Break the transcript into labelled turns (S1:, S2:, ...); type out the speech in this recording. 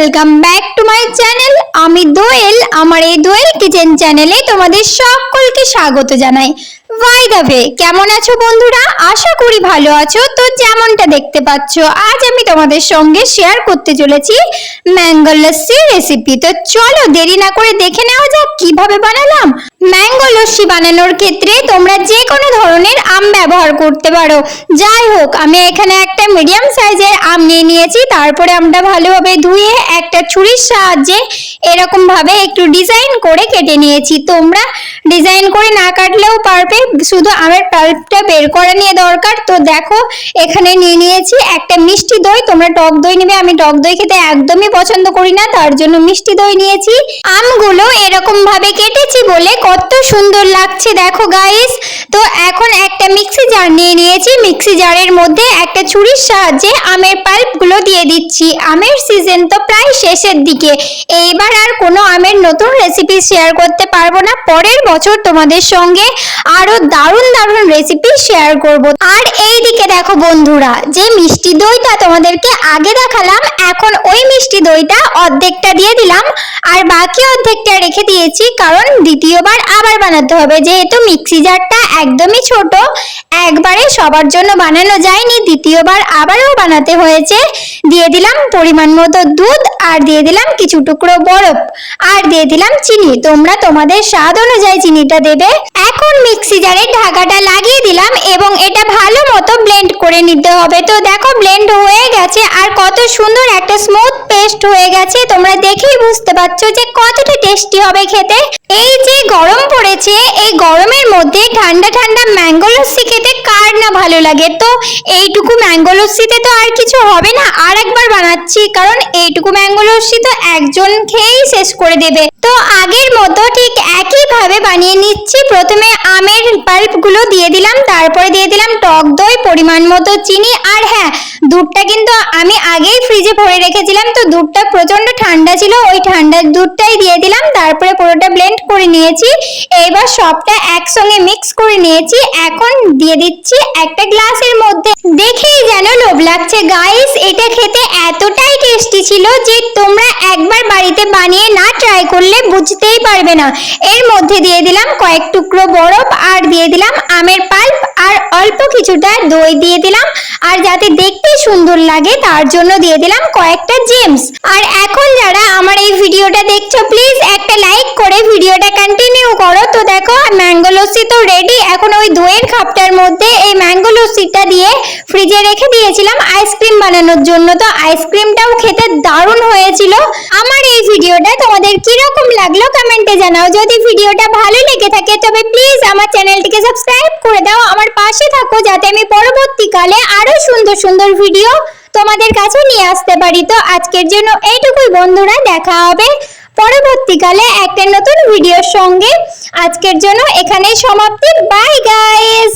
S1: Welcome back to my channel. আমি দোয়েল। আমার এই দোয়েল কিচেন চ্যানেলে তোমাদের সকলকে স্বাগত জানাই। বাই দ্য ওয়ে, কেমন আছো বন্ধুরা? আশা করি ভালো আছো। তো যেমনটা দেখতে পাচ্ছ, আজ আমি তোমাদের সঙ্গে শেয়ার করতে চলেছি ম্যাঙ্গো লস্যি রেসিপি। তো চলো দেরি না করে দেখে নেওয়া যাক কিভাবে বানালাম। ম্যাঙ্গো লস্যি বানানোর ক্ষেত্রে তোমরা যে কোনো ধরনের আম ব্যবহার করতে পারো। যাই হোক, আমি এখানে একটা মিডিয়াম সাইজের আম নিয়ে নিয়েছি। তারপরে আমটা ভালোভাবে ধুয়ে একটা ছুরির সাহায্যে এরকম ভাবে একটু ডিজাইন করে কেটে নিয়েছি। তোমরা ডিজাইন করে না কাটলেও পারবে, শুধু আমের পাল্পটা বের করা নিয়ে দরকার। তো দেখো, এখানে নিয়ে নিয়েছি একটা মিষ্টি দই। তোমরা টক দই নেবে, আমি টক দই খেতে একদমই পছন্দ করি না, তার জন্য মিষ্টি দই নিয়েছি। আমগুলো এরকম ভাবে কেটেছি বলে কত সুন্দর লাগছে দেখো গাইস। তো এখন একটা মিক্সি জার নিয়ে নিয়েছি। মিক্সি জারের মধ্যে একটা ছুরির সাহায্যে আমের পাল্পগুলো দিয়ে দিচ্ছি। আমের সিজন তো প্রায় শেষের দিকে, এইবার আর কোনো আমের নতুন রেসিপি শেয়ার করতে পারবো না। পরের বছর তোমাদের সঙ্গে আরো দারুণ দারুণ রেসিপি শেয়ার করব। আর এইদিকে দেখো বন্ধুরা, যে মিষ্টি দইটা তোমাদেরকে আগে দেখালাম, এখন ওই মিষ্টি দইটা অর্ধেকটা দিয়ে দিলাম আর বাকি অর্ধেকটা রেখে দিয়েছি, কারণ দ্বিতীয়বার আবার বানাতে হবে। যেহেতু মিক্সি জারটা একদমই ছোট, একবারে সবার জন্য বানানো যায়নি, দ্বিতীয়বার আবারও বানাতে হয়েছে। দিয়ে দিলাম পরিমাণ মতো দুধ, আর দিয়ে দিলাম কিছু টুকরো বরফ, আর দিয়ে দিলাম চিনি। তোমরা তোমাদের স্বাদ অনুযায়ী চিনিটা দেবে। এখন মিক্সি জারের ঢাকাটা লাগিয়ে দিলাম এবং এটা ভালো মতো ব্লেন্ড করে নিতে হবে। তো দেখো, ব্লেন্ড হয়ে গেছে আর কত সুন্দর একটা স্মুথ পেস্ট হয়ে গেছে। তোমরা দেখেই বুঝতে পারছো যে কতটা টেস্টি হবে খেতে। এই যে গরম পড়েছে, এই গরমের মধ্যে ঠান্ডা ঠান্ডা ম্যাঙ্গো লস্যি খেতে কার না ভালো লাগে। তো এইটুকু ম্যাঙ্গো লস্যিতে তো আর কিছু হবে না, আর একবার বানাচ্ছি, কারণ এইটুকু ম্যাঙ্গো লস্যি তো একজন খেয়েই শেষ করে দেবে। তো আগের মতো ঠিক একইভাবে বানিয়ে নিচ্ছি। প্রথমে আমের পাল্পগুলো দিয়ে দিলাম, তারপরে দিয়ে দিলাম টক দই, পরিমাণ মতো চিনি, আর হ্যাঁ, দুধটা কিন্তু আমি আগেই ফ্রিজে ভরে রেখেছিলাম। তো দুধটা প্রচন্ড ঠান্ডা ছিল, ওই ঠান্ডা দুধটাই দিয়ে দিলাম। তারপরে পুরোটা ব্লেন্ড করে নিয়েছি। এবার সবটা একসঙ্গে মিক্স করে নিয়েছি। এখন দিয়ে দিচ্ছি একটা গ্লাসের মধ্যে। দেখেই যেন লোভ লাগছে গাইস, এটা খেতে এতটাই টেস্টি ছিল যে তোমরা একবার বাড়িতে বানিয়ে না ট্রাই করলে বুঝতেই পারবে না। এর মধ্যে দিয়ে দিলাম কয়েক টুকরো বরফ, আর দিয়ে দিলাম আমের পাল্প, আর অল্প কিছুটা দই দিয়ে দিলাম। আর যাতে দেখতে সুন্দর লাগে তার জন্য দিয়ে দিলাম কয়েকটা জেমস। আর এখন যারা আমার এই ভিডিওটা দেখছো, প্লিজ একটা লাইক করে ভিডিওটা কন্টিনিউ করো। তো দেখো, ম্যাঙ্গো লস্যি তো রেডি। এখন ওই দইয়ের কাপটার মধ্যে এই ম্যাঙ্গো লস্যিটা দিয়ে ফ্রিজে রেখে দিয়েছিলাম আইসক্রিম বানানোর জন্য। তো আইসক্রিমটাও খেতে দারুণ হয়েছিল। আমার এই ভিডিওটা তোমাদের কিরকম লাগলো কমেন্টে জানাও। যদি ভিডিওটা ভালো লেগে থাকে তবে প্লিজ আমার চ্যানেলটিকে সাবস্ক্রাইব করে দাও, আমার পাশে থাকো, যাতে আমি পরবর্তীকালে আরো সুন্দর সুন্দর ভিডিও তোমাদের কাছে নিয়ে আসতে পারি। তো আজকের জন্য এইটুকুই বন্ধুরা, দেখা হবে পরবর্তীকালে একটা নতুন ভিডিওর সঙ্গে। আজকের জন্য এখানেই সমাপ্তি। Bye guys.